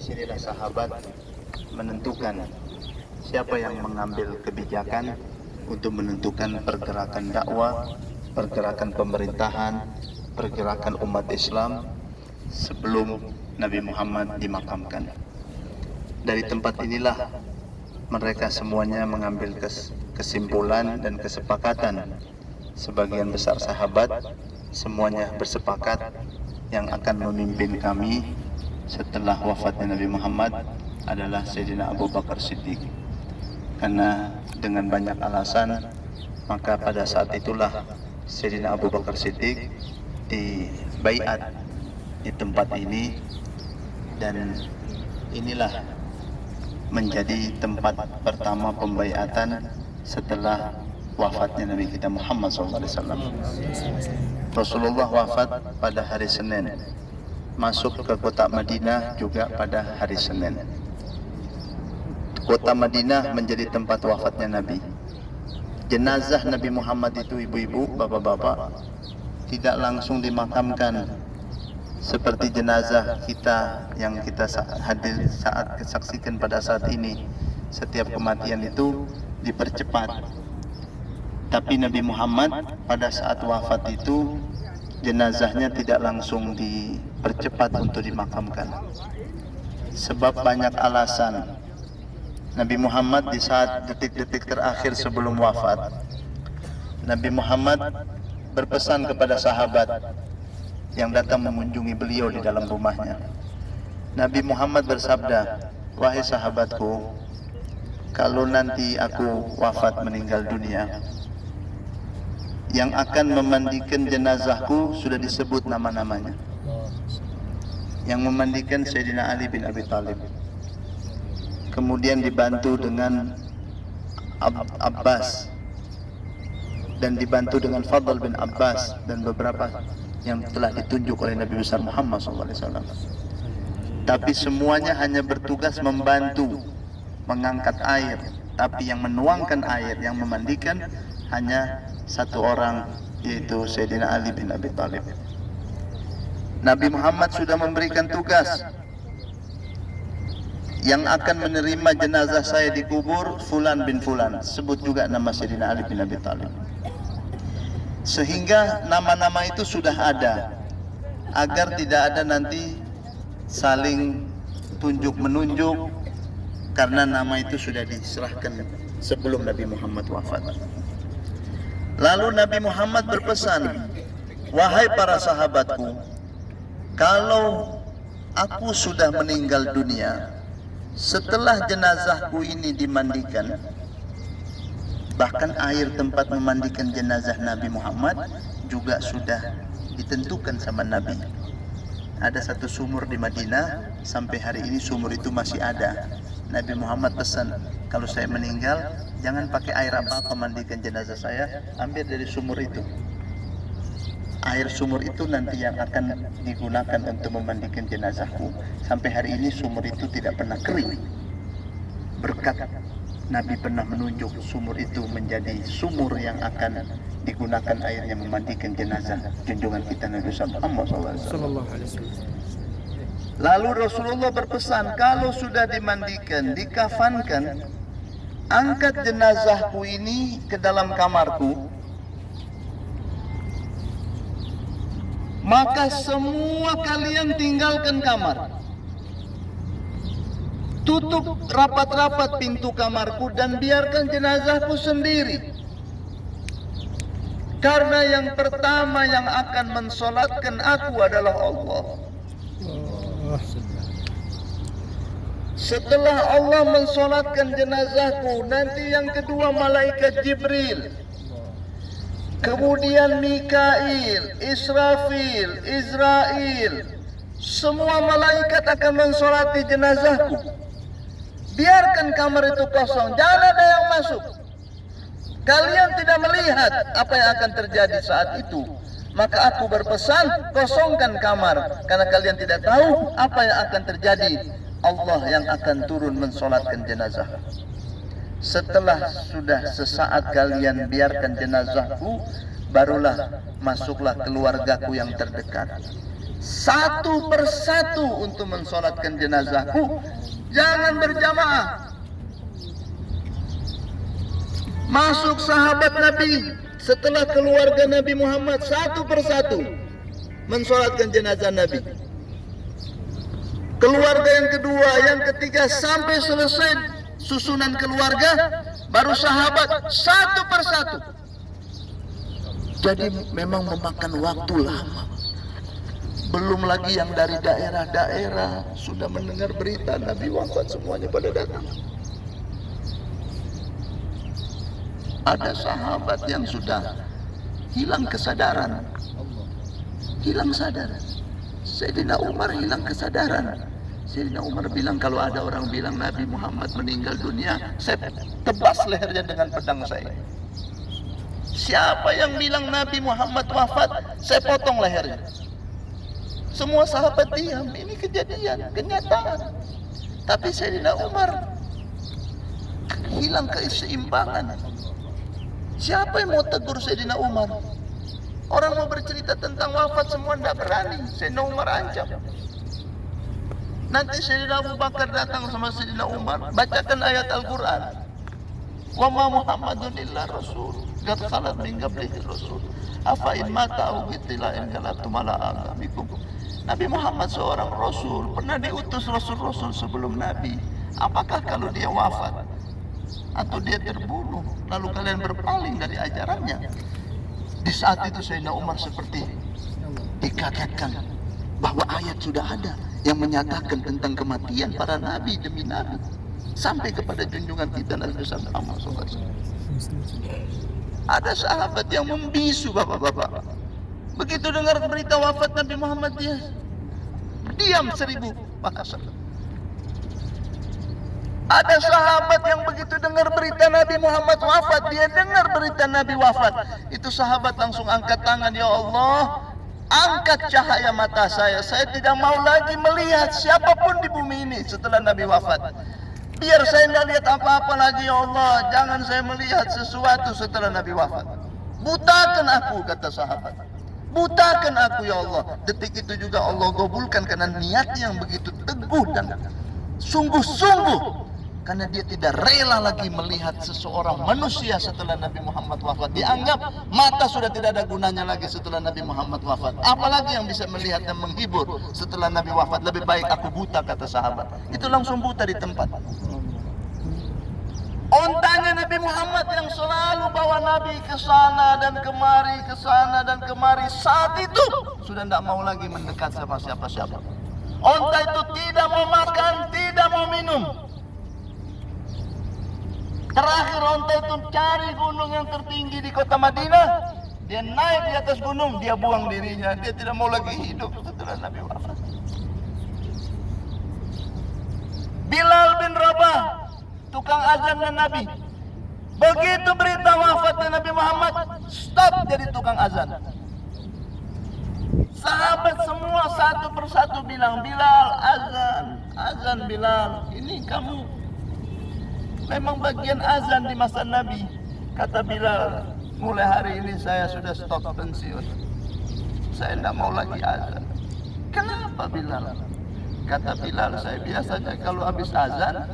sinilah sahabat menentukan siapa yang mengambil kebijakan untuk menentukan pergerakan dakwah, pergerakan pemerintahan, pergerakan umat Islam sebelum Nabi Muhammad dimakamkan. Dari tempat inilah mereka semuanya mengambil kesimpulan dan kesepakatan. Sebagian besar sahabat semuanya bersepakat yang akan memimpin kami setelah wafatnya Nabi Muhammad adalah Sayyidina Abu Bakar Siddiq. Karena dengan banyak alasan, maka pada saat itulah Sayyidina Abu Bakar Siddiq dibaiat di tempat ini, dan inilah menjadi tempat pertama pembaiatan setelah wafatnya Nabi kita Muhammad SAW. Rasulullah wafat pada hari Senin, masuk ke kota Madinah juga pada hari Senin. Kota Madinah menjadi tempat wafatnya Nabi. Jenazah Nabi Muhammad itu, ibu-ibu, bapak-bapak, tidak langsung dimakamkan seperti jenazah kita yang kita hadir saat saksikan pada saat ini. Setiap kematian itu dipercepat. Tapi Nabi Muhammad pada saat wafat itu jenazahnya tidak langsung dipercepat untuk dimakamkan. Sebab banyak alasan. Nabi Muhammad di saat detik-detik terakhir sebelum wafat, Nabi Muhammad berpesan kepada sahabat yang datang mengunjungi beliau di dalam rumahnya. Nabi Muhammad bersabda, "Wahai sahabatku, kalau nanti aku wafat meninggal dunia, yang akan memandikan jenazahku sudah disebut nama-namanya. Yang memandikan Sayyidina Ali bin Abi Thalib. Kemudian dibantu dengan Abbas, dan dibantu dengan Fadl bin Abbas, dan beberapa yang telah ditunjuk oleh Nabi besar Muhammad SAW. Tapi semuanya hanya bertugas membantu mengangkat air, tapi yang menuangkan air, yang memandikan hanya satu orang, yaitu Sayyidina Ali bin Abi Thalib. Nabi Muhammad sudah memberikan tugas, yang akan menerima jenazah saya di kubur Fulan bin Fulan, sebut juga nama Sayyidina Ali bin Abi Thalib. Sehingga nama-nama itu sudah ada, agar tidak ada nanti saling tunjuk-menunjuk, karena nama itu sudah diserahkan sebelum Nabi Muhammad wafat. Lalu Nabi Muhammad berpesan, "Wahai para sahabatku, kalau aku sudah meninggal dunia, setelah jenazahku ini dimandikan, bahkan air tempat memandikan jenazah Nabi Muhammad juga sudah ditentukan sama Nabi. Ada satu sumur di Madinah, sampai hari ini sumur itu masih ada. Nabi Muhammad pesan, kalau saya meninggal, jangan pakai air apa-apa mandikan jenazah saya, ambil dari sumur itu. Air sumur itu nanti yang akan digunakan untuk memandikan jenazahku. Sampai hari ini sumur itu tidak pernah kering. Berkat Nabi pernah menunjuk sumur itu menjadi sumur yang akan digunakan airnya memandikan jenazah junjungan kita Nabi Muhammad SAW. Lalu Rasulullah berpesan, kalau sudah dimandikan, dikafankan, angkat jenazahku ini ke dalam kamarku, maka semua kalian tinggalkan kamar. Tutup rapat-rapat pintu kamarku dan biarkan jenazahku sendiri. Karena yang pertama yang akan mensolatkan aku adalah Allah. Setelah Allah mensolatkan jenazahku, nanti yang kedua malaikat Jibril, kemudian Mikail, Israfil, Israel, semua malaikat akan mensolati jenazahku. Biarkan kamar itu kosong, jangan ada yang masuk. Kalian tidak melihat apa yang akan terjadi saat itu. Maka aku berpesan, kosongkan kamar, karena kalian tidak tahu apa yang akan terjadi. Allah yang akan turun mensolatkan jenazah. Setelah sudah sesaat kalian biarkan jenazahku, barulah masuklah keluargaku yang terdekat. satu persatu untuk mensolatkan jenazahku. Jangan berjamaah. Masuk sahabat Nabi setelah keluarga Nabi Muhammad satu persatu mensolatkan jenazah Nabi. Keluarga yang kedua, yang ketiga, sampai selesai susunan keluarga, baru sahabat satu persatu. Jadi memang memakan waktu lama. Belum lagi yang dari daerah-daerah sudah mendengar berita Nabi wafat, semuanya pada datang. Ada sahabat yang sudah hilang kesadaran. Hilang sadar. Sayyidina Umar hilang kesadaran. Sayyidina Umar bilang, kalau ada orang bilang Nabi Muhammad meninggal dunia, saya tebas lehernya dengan pedang saya. Siapa yang bilang Nabi Muhammad wafat, saya potong lehernya. Semua sahabat diam, ini kejadian, kenyataan. Tapi Sayyidina Umar hilang keseimbangan. Siapa yang mau tegur Sayyidina Umar? Orang mau bercerita tentang wafat semua tidak berani. Sayyidina Umar ancam. Nanti Sayyidina Abu Bakar datang sama Sayyidina Umar, bacakan ayat Al-Quran. Wa ma Muhammadun illa rasul, qad khalat min qablihi rasul. Afa in mata aw qutila inqalabtum ala aqabikum. Nabi Muhammad seorang rasul, pernah diutus rasul-rasul sebelum Nabi. Apakah kalau dia wafat atau dia terbunuh, lalu kalian berpaling dari ajarannya? Di saat itu Sayyidina Umar seperti dikagetkan bahwa ayat sudah ada yang menyatakan tentang kematian para nabi demi nabi, sampai kepada junjungan kita Nabi Muhammad SAW. Ada sahabat yang membisu, bapak-bapak. Begitu dengar berita wafat Nabi Muhammad, dia diam 1000 bahasa. Ada sahabat yang begitu dengar berita Nabi Muhammad wafat, dia dengar berita Nabi wafat, itu sahabat langsung angkat tangan, ya Allah, angkat cahaya mata saya tidak mau lagi melihat siapapun di bumi ini setelah Nabi wafat. Biar saya tidak lihat apa-apa lagi, ya Allah, jangan saya melihat sesuatu setelah Nabi wafat. Butakan aku, kata sahabat. Butakan aku, ya Allah. Detik itu juga Allah kabulkan karena niatnya yang begitu teguh dan sungguh-sungguh. Karena dia tidak rela lagi melihat seseorang manusia setelah Nabi Muhammad wafat. Dianggap mata sudah tidak ada gunanya lagi setelah Nabi Muhammad wafat. Apalagi yang bisa melihat dan menghibur setelah Nabi wafat. Lebih baik aku buta, kata sahabat. Itu langsung buta di tempat. Ontanya Nabi Muhammad yang selalu bawa Nabi ke sana dan kemari, ke sana dan kemari, saat itu sudah tidak mau lagi mendekat sama siapa-siapa. Onta itu tidak mau makan, tidak mau minum. Terakhir onta itu cari gunung yang tertinggi di kota Madinah. Dia naik di atas gunung, dia buang dirinya. Dia tidak mau lagi hidup setelah Nabi wafat. Bilal bin Rabah, tukang azannya Nabi. Begitu berita wafatnya Nabi Muhammad, stop jadi tukang azan. Sahabat semua satu persatu bilang, Bilal, azan, azan Bilal. Ini kamu memang bagian azan di masa Nabi. Kata Bilal, mulai hari ini saya sudah stop pensiun. Saya tidak mau lagi azan. Kenapa Bilal? Kata Bilal, saya biasanya kalau habis azan,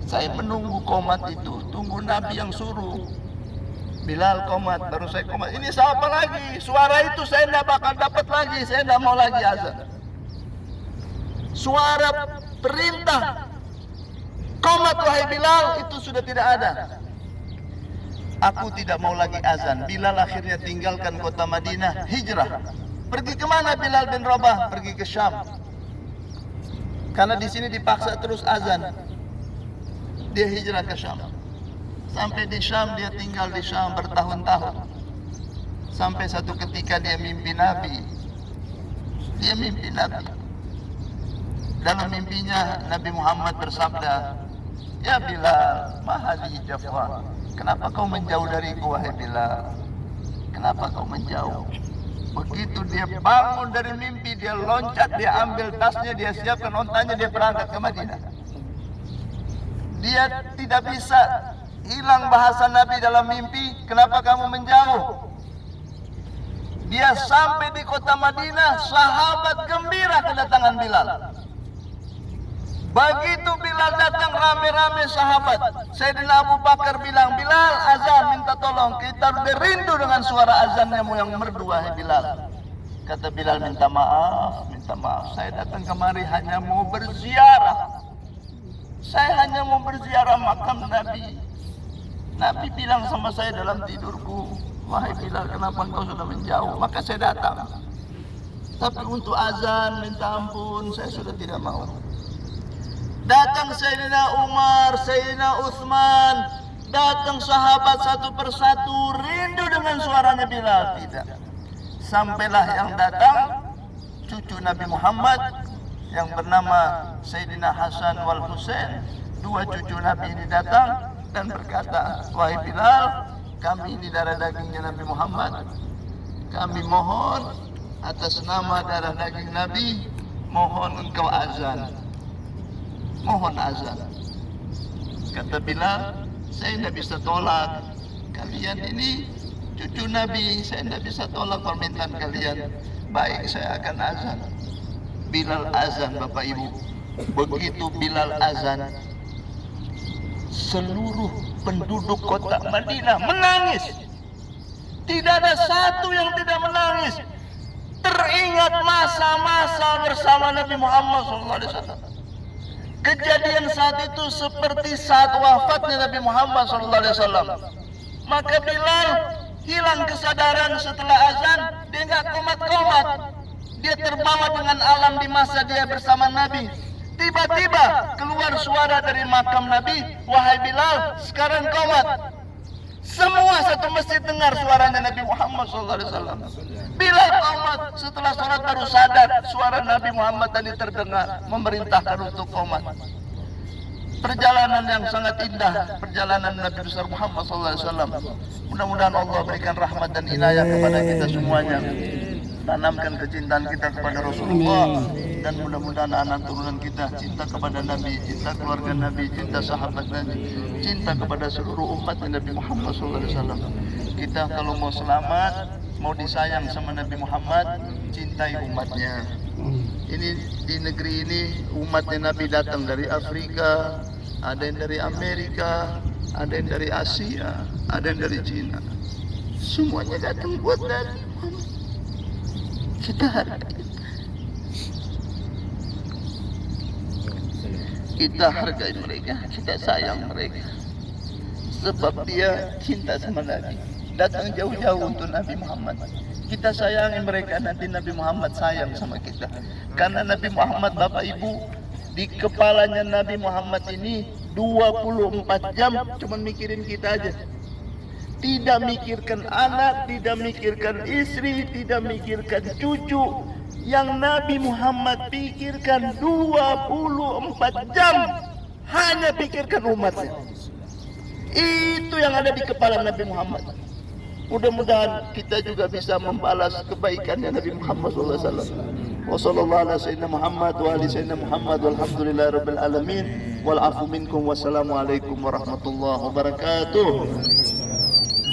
saya menunggu qomat itu, tunggu Nabi yang suruh. Bilal qomat, baru saya qomat. Ini siapa lagi? Suara itu saya tidak bakal dapat lagi, saya tidak mau lagi azan. Suara perintah qomat wahai Bilal itu sudah tidak ada. Aku tidak mau lagi azan. Bilal akhirnya tinggalkan kota Madinah, hijrah. Pergi kemana Bilal bin Rabah? Pergi ke Syam. Karena di sini dipaksa terus azan. Dia hijrah ke Syam. Sampai di Syam, dia tinggal di Syam bertahun-tahun. Sampai satu ketika dia mimpi Nabi. Dia mimpi Nabi. Dalam mimpinya Nabi Muhammad bersabda, ya Bilal, ma hadhihi jafwa. Kenapa kau menjauh dariku wahai Bilal? Kenapa kau menjauh? Begitu dia bangun dari mimpi, dia loncat, dia ambil tasnya, dia siapkan ontanya, dia berangkat ke Madinah. Dia tidak bisa hilang bahasa Nabi dalam mimpi. Kenapa kamu menjauh? Dia sampai di kota Madinah, sahabat gembira kedatangan Bilal. Begitu Bilal datang, rame-rame sahabat. Sayyidina Abu Bakar bilang, Bilal azan, minta tolong. Kita udah rindu dengan suara azanmu yang merdu, wahai Bilal. Kata Bilal, minta maaf. Saya datang kemari hanya mau berziarah. Saya hanya mau berziarah makam Nabi. Nabi bilang sama saya dalam tidurku, wahai Bilal, kenapa engkau sudah menjauh? Maka saya datang. Tapi untuk azan, minta ampun, saya sudah tidak mau. Datang Sayyidina Umar, Sayyidina Utsman, datang sahabat satu persatu, rindu dengan suaranya Bilal. Tidak. Sampailah yang datang cucu Nabi Muhammad yang bernama Sayyidina Hasan wal Husain. Dua cucu Nabi ini datang dan berkata, wahai Bilal, kami ini darah dagingnya Nabi Muhammad. Kami mohon atas nama darah daging Nabi, mohon engkau azan. Mohon azan. Kata Bilal, saya tidak bisa tolak. Kalian ini cucu Nabi, saya tidak bisa tolak permintaan kalian. Baik, saya akan azan. Bilal azan, Bapak Ibu. Begitu Bilal azan, seluruh penduduk kota Madinah menangis. Tidak ada satu yang tidak menangis. Teringat masa-masa bersama Nabi Muhammad SAW. Kejadian saat itu seperti saat wafatnya Nabi Muhammad SAW. Maka Bilal hilang kesadaran setelah azan. Dia nggak komat-komat. Dia terbawa dengan alam di masa dia bersama Nabi. Tiba-tiba keluar suara dari makam Nabi, wahai Bilal, sekarang komat. Semua satu masjid dengar suaranya Nabi Muhammad SAW. Bilal komat, setelah sholat baru sadar suara Nabi Muhammad tadi terdengar, memerintahkan untuk komat. Perjalanan yang sangat indah, perjalanan Nabi besar Muhammad SAW. Mudah-mudahan Allah berikan rahmat dan inayah kepada kita semuanya. Tanamkan kecintaan kita kepada Rasulullah, dan mudah-mudahan anak turunan kita cinta kepada Nabi, cinta keluarga Nabi, cinta sahabat Nabi, cinta kepada seluruh umat Nabi Muhammad SAW. Kita kalau mau selamat, mau disayang sama Nabi Muhammad, cintai umatnya. Ini di negeri ini umatnya Nabi datang dari Afrika, ada yang dari Amerika, ada yang dari Asia, ada yang dari Cina. Semuanya datang buat Nabi Muhammad. Kita hargai. Kita hargai mereka, kita sayang mereka. Sebab dia cinta sama Nabi. Datang jauh-jauh untuk Nabi Muhammad. Kita sayangi mereka, nanti Nabi Muhammad sayang sama kita. Karena Nabi Muhammad, Bapak Ibu, di kepalanya Nabi Muhammad ini 24 jam cuma mikirin kita aja. Tidak mikirkan anak, tidak mikirkan istri, tidak mikirkan cucu. Yang Nabi Muhammad pikirkan 24 jam hanya pikirkan umatnya. Itu yang ada di kepala Nabi Muhammad. Mudah-mudahan kita juga bisa membalas kebaikannya Nabi Muhammad SAW. Wassalamualaikum warahmatullahi wabarakatuh.